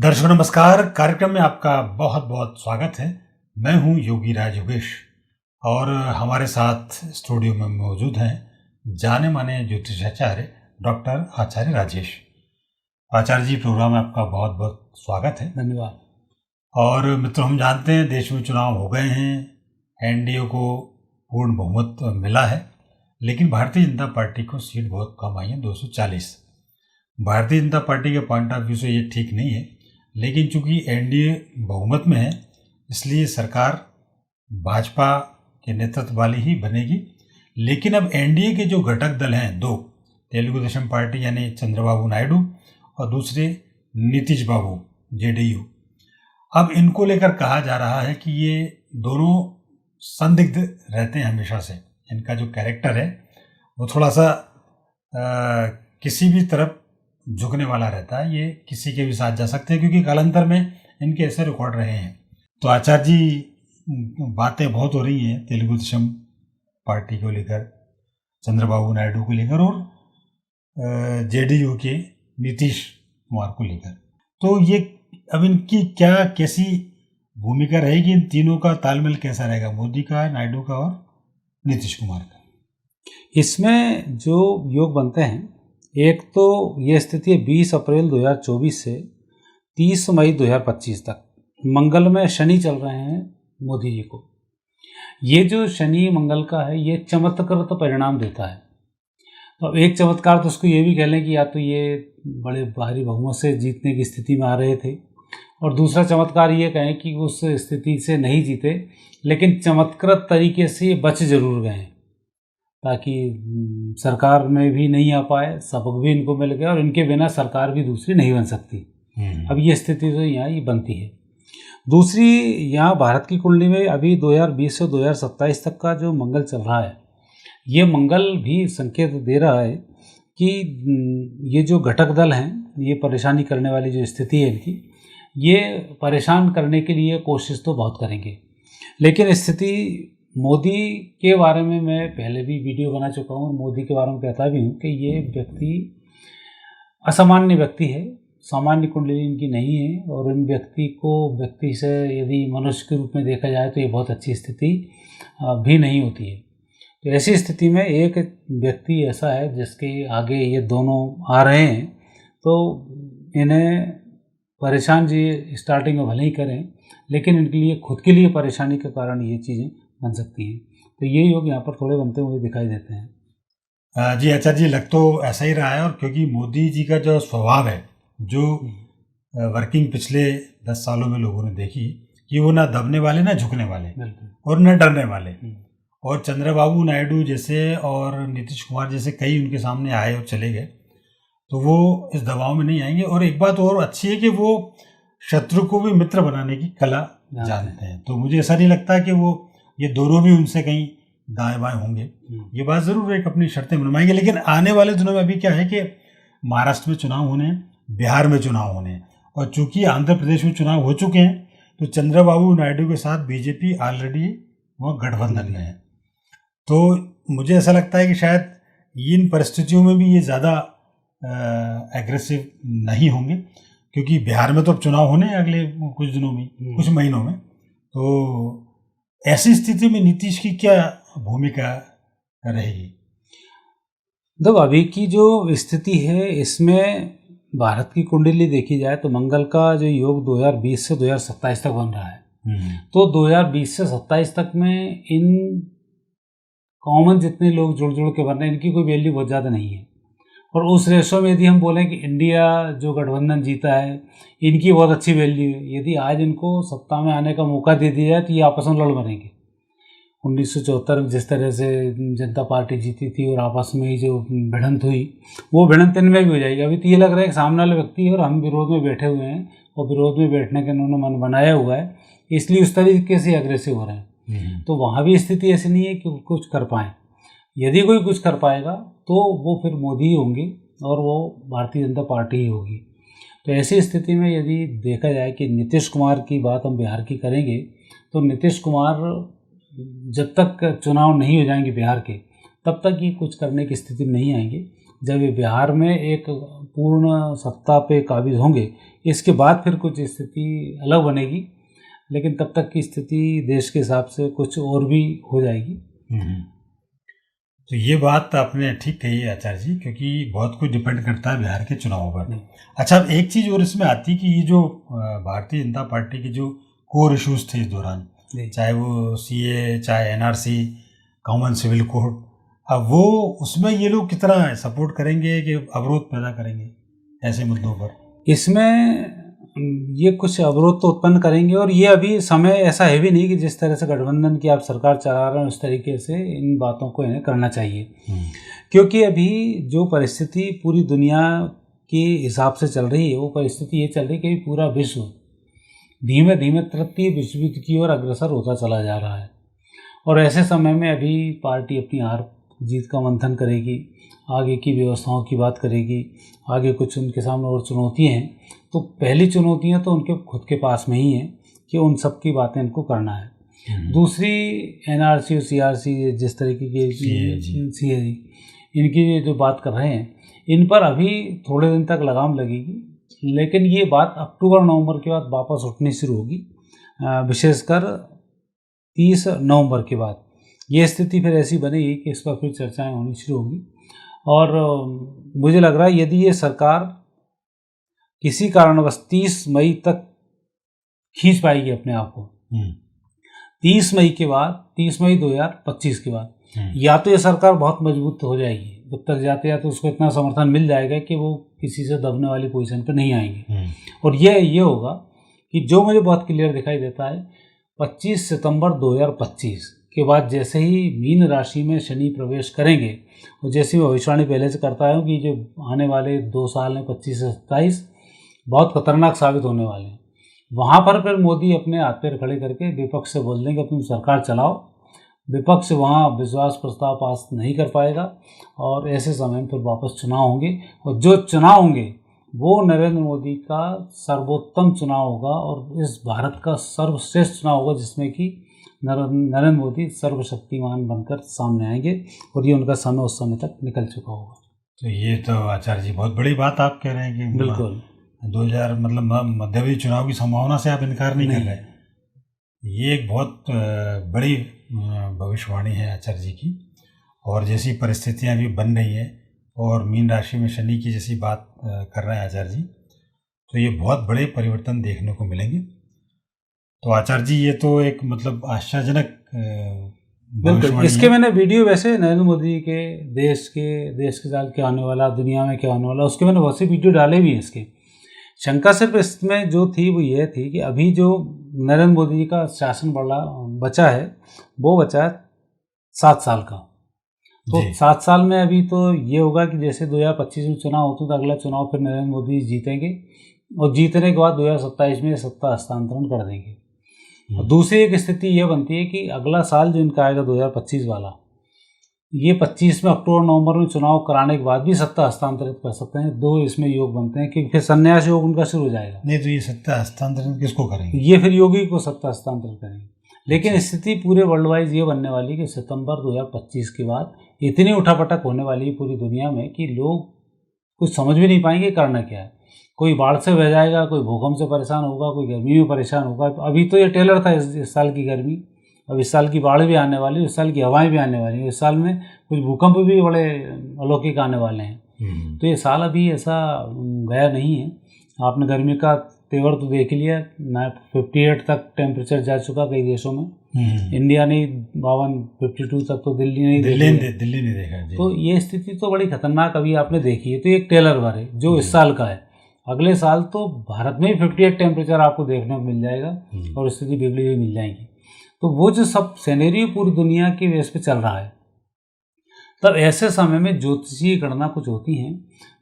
दर्शकों नमस्कार। कार्यक्रम में आपका बहुत बहुत स्वागत है। मैं हूं योगी राज योगेश और हमारे साथ स्टूडियो में मौजूद हैं जाने माने ज्योतिषाचार्य डॉक्टर आचार्य राजेश। आचार्य जी, प्रोग्राम में आपका बहुत बहुत स्वागत है। धन्यवाद। और मित्रों, हम जानते हैं देश में चुनाव हो गए हैं, एनडीए को पूर्ण बहुमत मिला है, लेकिन भारतीय जनता पार्टी को सीट बहुत कम आई है, 240। भारतीय जनता पार्टी के पॉइंट ऑफ व्यू से ये ठीक नहीं है, लेकिन चूंकि एनडीए बहुमत में है इसलिए सरकार भाजपा के नेतृत्व वाली ही बनेगी। लेकिन अब एनडीए के जो घटक दल हैं दो, तेलुगु देशम पार्टी यानी चंद्रबाबू नायडू और दूसरे नीतीश बाबू जेडीयू, अब इनको लेकर कहा जा रहा है कि ये दोनों संदिग्ध रहते हैं हमेशा से। इनका जो कैरेक्टर है वो थोड़ा सा किसी भी तरफ झुकने वाला रहता है, ये किसी के भी साथ जा सकते हैं क्योंकि कालांतर में इनके ऐसे रिकॉर्ड रहे हैं। तो आचार्य जी, बातें बहुत हो रही हैं तेलुगु देशम पार्टी को लेकर, चंद्रबाबू नायडू को लेकर और जेडीयू के नीतीश कुमार को लेकर। तो ये अब इनकी क्या कैसी भूमिका रहेगी, इन तीनों का तालमेल कैसा रहेगा, मोदी का, नायडू का और नीतीश कुमार का? इसमें जो योग बनते हैं, एक तो ये स्थिति है 20 अप्रैल 2024 से 30 मई 2025 तक मंगल में शनि चल रहे हैं मोदी जी को। ये जो शनि मंगल का है ये चमत्कृत परिणाम देता है। तो एक चमत्कार तो उसको ये भी कह लें कि या तो ये बड़े भारी बहुमत से जीतने की स्थिति में आ रहे थे, और दूसरा चमत्कार ये कहें कि उस स्थिति से नहीं जीते लेकिन चमत्कृत तरीके से बच जरूर गए, ताकि सरकार में भी नहीं आ पाए, सबक भी इनको मिल गया और इनके बिना सरकार भी दूसरी नहीं बन सकती। अब ये स्थिति तो यहाँ ही बनती है। दूसरी, यहाँ भारत की कुंडली में अभी 2020 से 2027 तक का जो मंगल चल रहा है, ये मंगल भी संकेत दे रहा है कि ये जो घटक दल हैं, ये परेशानी करने वाली जो स्थिति है इनकी, ये परेशान करने के लिए कोशिश तो बहुत करेंगे। लेकिन स्थिति मोदी के बारे में मैं पहले भी वीडियो बना चुका हूँ, मोदी के बारे में कहता भी हूँ कि ये व्यक्ति असामान्य व्यक्ति है, सामान्य कुंडली इनकी नहीं है, और इन व्यक्ति से यदि मनुष्य के रूप में देखा जाए तो ये बहुत अच्छी स्थिति भी नहीं होती है। तो ऐसी स्थिति में एक व्यक्ति ऐसा है जिसके आगे ये दोनों आ रहे हैं, तो इन्हें परेशान जी स्टार्टिंग में भले ही करें, लेकिन इनके लिए खुद के लिए परेशानी के कारण ये चीज़ें बन सकती हैं। तो ये योग यहाँ पर थोड़े बनते हुए दिखाई देते हैं। जी आचार्य जी, लग तो ऐसा ही रहा है। और क्योंकि मोदी जी का जो स्वभाव है, जो वर्किंग पिछले 10 सालों में लोगों ने देखी कि वो ना दबने वाले ना झुकने वाले और न डरने वाले, और चंद्रबाबू नायडू जैसे और नीतीश कुमार जैसे कई उनके सामने आए और चले गए, तो वो इस दबाव में नहीं आएंगे। और एक बात और अच्छी है कि वो शत्रु को भी मित्र बनाने की कला जानते हैं। तो मुझे ऐसा नहीं लगता कि वो ये दोनों भी उनसे कहीं दाएं बाएं होंगे। ये बात ज़रूर एक अपनी शर्तें मनवाएंगे। लेकिन आने वाले दिनों में अभी क्या है कि महाराष्ट्र में चुनाव होने हैं, बिहार में चुनाव होने हैं, और चूंकि आंध्र प्रदेश में चुनाव हो चुके हैं तो चंद्रबाबू नायडू के साथ बीजेपी ऑलरेडी वह गठबंधन में है। तो मुझे ऐसा लगता है कि शायद इन परिस्थितियों में भी ये ज़्यादा एग्रेसिव नहीं होंगे, क्योंकि बिहार में तो अब चुनाव होने हैं अगले कुछ दिनों में, कुछ महीनों में। तो ऐसी स्थिति में नीतीश की क्या भूमिका रहेगी? जब अभी की जो स्थिति है इसमें भारत की कुंडली देखी जाए तो मंगल का जो योग 2020 से 2027 तक बन रहा है। तो 2020 से 27 तक में इन कॉमन जितने लोग जुड़ के बन रहे हैं, इनकी कोई वैल्यू बहुत ज़्यादा नहीं है। और उस रेशो में यदि हम बोलें कि इंडिया जो गठबंधन जीता है, इनकी बहुत अच्छी वैल्यू है। यदि आज इनको सत्ता में आने का मौका दे दिया जाए तो ये आपस में लड़ मरेंगे। 1974 में जिस तरह से जनता पार्टी जीती थी और आपस में ही जो भिड़ंत हुई, वो भिड़ंत इनमें भी हो जाएगी। अभी तो ये लग रहा है कि सामने वाले व्यक्ति और हम विरोध में बैठे हुए हैं, और विरोध में बैठने का इन्होंने मन बनाया हुआ है, इसलिए उस तरीके से अग्रेसिव हो रहे हैं। तो वहाँ भी स्थिति ऐसी नहीं है कि कुछ कर पाएँ। यदि कोई कुछ कर पाएगा तो वो फिर मोदी ही होंगे और वो भारतीय जनता पार्टी ही होगी। तो ऐसी स्थिति में यदि देखा जाए कि नीतीश कुमार की बात हम बिहार की करेंगे, तो नीतीश कुमार जब तक चुनाव नहीं हो जाएंगे बिहार के, तब तक ये कुछ करने की स्थिति में नहीं आएंगे। जब ये बिहार में एक पूर्ण सत्ता पे काबिज होंगे, इसके बाद फिर कुछ स्थिति अलग बनेगी, लेकिन तब तक की स्थिति देश के हिसाब से कुछ और भी हो जाएगी। तो ये बात आपने ठीक कही है आचार्य जी, क्योंकि बहुत कुछ डिपेंड करता है बिहार के चुनावों पर। अच्छा, अब एक चीज़ और इसमें आती है कि ये जो भारतीय जनता पार्टी के जो कोर इश्यूज थे इस दौरान, चाहे वो CA, चाहे NRC, कॉमन सिविल कोड, अब वो उसमें ये लोग कितना सपोर्ट करेंगे कि अवरोध पैदा करेंगे ऐसे मुद्दों पर? इसमें ये कुछ अवरोध तो उत्पन्न करेंगे, और ये अभी समय ऐसा है भी नहीं कि जिस तरह से गठबंधन की आप सरकार चला रहे हैं उस तरीके से इन बातों को इन्हें करना चाहिए। क्योंकि अभी जो परिस्थिति पूरी दुनिया के हिसाब से चल रही है, वो परिस्थिति ये चल रही है कि पूरा विश्व धीमे धीमे तृतीय विश्व युद्ध की ओर अग्रसर होता चला जा रहा है। और ऐसे समय में अभी पार्टी अपनी हार जीत का मंथन करेगी, आगे की व्यवस्थाओं की बात करेगी, आगे कुछ उनके सामने और चुनौतियाँ हैं। तो पहली चुनौतियाँ तो उनके खुद के पास में ही हैं कि उन सब की बातें इनको करना है। दूसरी NRC और CRC जिस तरीके के CAG इनकी जो बात कर रहे हैं, इन पर अभी थोड़े दिन तक लगाम लगेगी, लेकिन ये बात अक्टूबर-नवंबर के बाद वापस उठनी शुरू होगी, विशेषकर 30 नवंबर के बाद ये स्थिति फिर ऐसी बनेगी कि इस पर फिर चर्चाएं होनी शुरू होंगी। और मुझे लग रहा है यदि ये सरकार किसी कारणवश 30 मई तक खींच पाएगी अपने आप को, 30 मई के बाद, 30 मई 2025 के बाद, या तो ये सरकार बहुत मजबूत हो जाएगी, जब तक जाते जाते उसको इतना समर्थन मिल जाएगा कि वो किसी से दबने वाली पोजीशन पर नहीं आएंगे। और ये होगा कि जो मुझे बहुत क्लियर दिखाई देता है, 25 सितंबर 2025 के बाद जैसे ही मीन राशि में शनि प्रवेश करेंगे, और जैसे मैं भविष्यवाणी पहले से करता हूँ कि जो आने वाले 2 साल हैं 25 से 27 बहुत खतरनाक साबित होने वाले हैं, वहाँ पर फिर मोदी अपने हाथ पैर खड़े करके विपक्ष से बोल देंगे तुम सरकार चलाओ, विपक्ष वहाँ विश्वास प्रस्ताव पास नहीं कर पाएगा, और ऐसे समय में फिर वापस चुनाव होंगे, और जो चुनाव होंगे वो नरेंद्र मोदी का सर्वोत्तम चुनाव होगा, और इस भारत का सर्वश्रेष्ठ चुनाव होगा जिसमें कि नरेंद्र मोदी सर्वशक्तिमान बनकर सामने आएंगे, और ये उनका समय उस समय तक निकल चुका होगा। तो ये तो आचार्य जी बहुत बड़ी बात आप कह रहे हैं कि बिल्कुल 2000 मतलब मध्यावधि चुनाव की संभावना से आप इनकार नहीं कर रहे। ये एक बहुत बड़ी भविष्यवाणी है आचार्य जी की, और जैसी परिस्थितियां अभी बन रही हैं और मीन राशि में शनि की जैसी बात कर रहे हैं आचार्य जी, तो ये बहुत बड़े परिवर्तन देखने को मिलेंगे। तो आचार्य जी ये तो एक मतलब आश्चर्यजनक बिल्कुल, इसके मैंने वीडियो वैसे नरेंद्र मोदी के देश के साथ क्या होने वाला, दुनिया में क्या होने वाला, उसके मैंने बहुत सी वीडियो डाले भी हैं। इसके शंका सिर्फ इसमें जो थी वो ये थी कि अभी जो नरेंद्र मोदी जी का शासन बचा है वो बचा है 7 साल का। तो 7 साल में अभी तो ये होगा कि जैसे 2025 में चुनाव होते तो अगला चुनाव फिर नरेंद्र मोदी जीतेंगे, और जीतने के बाद 2027 में सत्ता हस्तांतरण कर देंगे। और दूसरी एक स्थिति ये बनती है कि अगला साल जो इनका आएगा 2025 वाला, ये 25 में अक्टूबर-नवंबर में चुनाव कराने के बाद भी सत्ता हस्तांतरित कर सकते हैं। 2 इसमें योग बनते हैं कि फिर संन्यास योग उनका शुरू हो जाएगा। नहीं तो ये सत्ता हस्तांतरण किसको करेंगे? ये फिर योगी को सत्ता हस्तांतरित करेंगे। लेकिन स्थिति पूरे वर्ल्ड वाइज ये बनने वाली कि सितंबर 2025 के बाद इतनी उठापटक होने वाली है पूरी दुनिया में कि लोग कुछ समझ भी नहीं पाएंगे करना क्या है। कोई बाढ़ से बह जाएगा, कोई भूकंप से परेशान होगा, कोई गर्मी में परेशान होगा। अभी तो ये टेलर था इस साल की गर्मी, अब इस साल की बाढ़ भी आने वाली है, इस साल की हवाएं भी आने वाली हैं, इस साल में कुछ भूकंप भी बड़े अलौकिक आने वाले हैं। तो ये साल अभी ऐसा गया नहीं है। आपने गर्मी का तेवर तो देख लिया, 58 तक टेम्परेचर जा चुका कई देशों में। इंडिया ने 52 तक तो दिल्ली नहीं देखा जी। तो ये स्थिति तो बड़ी खतरनाक अभी आपने देखी है। तो एक टेलर बार है जो इस साल का है, अगले साल तो भारत में ही 58 टेम्परेचर आपको देखने को मिल जाएगा और स्थिति बिगड़ी हुई मिल जाएगी। तो वो जो सब सिनेरियो पूरी दुनिया की बेस पे चल रहा है, तब ऐसे समय में ज्योतिषीय गणना कुछ होती हैं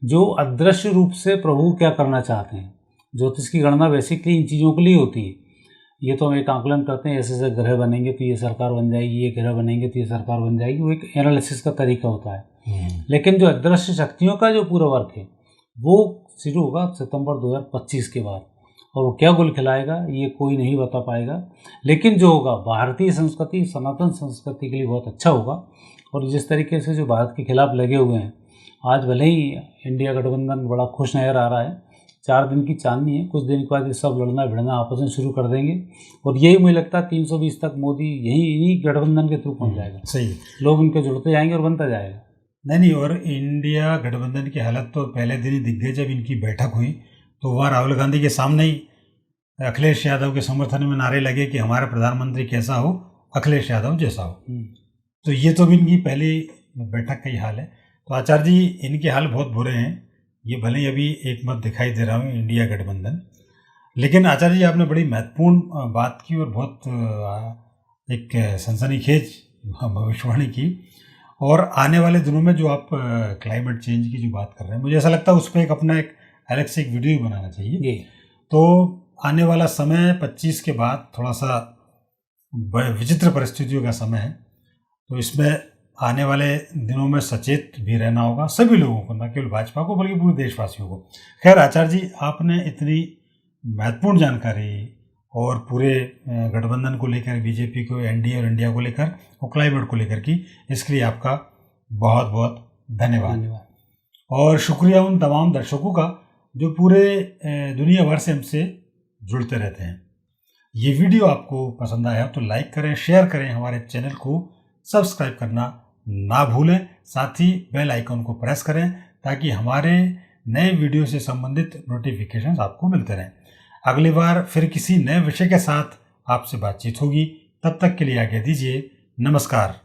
जो अदृश्य रूप से प्रभु क्या करना चाहते हैं। ज्योतिष की गणना बेसिकली इन चीज़ों के लिए होती है। ये तो हम एक आंकलन करते हैं, ऐसे ऐसे ग्रह बनेंगे तो ये सरकार बन जाएगी, ये ग्रह बनेंगे तो ये सरकार बन जाएगी, वो एक एनालिसिस का तरीका होता है। लेकिन जो अदृश्य शक्तियों का जो पूरा वर्क है वो शुरू होगा सितंबर 2025 के बाद, और वो क्या गुल खिलाएगा ये कोई नहीं बता पाएगा। लेकिन जो होगा भारतीय संस्कृति, सनातन संस्कृति के लिए बहुत अच्छा होगा। और जिस तरीके से जो भारत के खिलाफ लगे हुए हैं आज भले ही इंडिया गठबंधन बड़ा खुश नज़र आ रहा है, 4 दिन की चांदनी है, कुछ दिन के बाद ये सब लड़ना भिड़ना आपस में शुरू कर देंगे और यही मुझे लगता है 320 तक मोदी इन्हीं गठबंधन के थ्रू पहुँच जाएगा। सही है। लोग उनके जुड़ते जाएंगे और बनता जाएगा। नहीं, और इंडिया गठबंधन की हालत तो पहले दिन ही दिख गई जब इनकी बैठक हुई, तो वहाँ राहुल गांधी के सामने ही अखिलेश यादव के समर्थन में नारे लगे कि हमारा प्रधानमंत्री कैसा हो, अखिलेश यादव जैसा हो। तो ये तो इनकी पहली बैठक का ही हाल है। तो आचार्य जी, इनके हाल बहुत बुरे हैं। ये भले ही अभी एक मत दिखाई दे रहा हूँ इंडिया गठबंधन, लेकिन आचार्य जी आपने बड़ी महत्वपूर्ण बात की और बहुत एक सनसनीखेज भविष्यवाणी की। और आने वाले दिनों में जो आप क्लाइमेट चेंज की जो बात कर रहे हैं, मुझे ऐसा लगता है उस पर एक अपना एक अलग से एक वीडियो भी बनाना चाहिए। तो आने वाला समय 25 के बाद थोड़ा सा विचित्र परिस्थितियों का समय है, तो इसमें आने वाले दिनों में सचेत भी रहना होगा सभी लोगों को, न केवल भाजपा को बल्कि पूरे देशवासियों को। खैर आचार्य जी, आपने इतनी महत्वपूर्ण जानकारी और पूरे गठबंधन को लेकर, बीजेपी को, एनडीए और इंडिया को लेकर और क्लाइमेट को लेकर की, इसके लिए आपका बहुत बहुत धन्यवाद। और शुक्रिया उन तमाम दर्शकों का जो पूरे दुनिया भर से हमसे जुड़ते रहते हैं। ये वीडियो आपको पसंद आया तो लाइक करें, शेयर करें, हमारे चैनल को सब्सक्राइब करना ना भूलें, साथ ही बेल आइकन को प्रेस करें ताकि हमारे नए वीडियो से संबंधित नोटिफिकेशंस आपको मिलते रहें। अगली बार फिर किसी नए विषय के साथ आपसे बातचीत होगी। तब तक के लिए आज्ञा दीजिए। नमस्कार।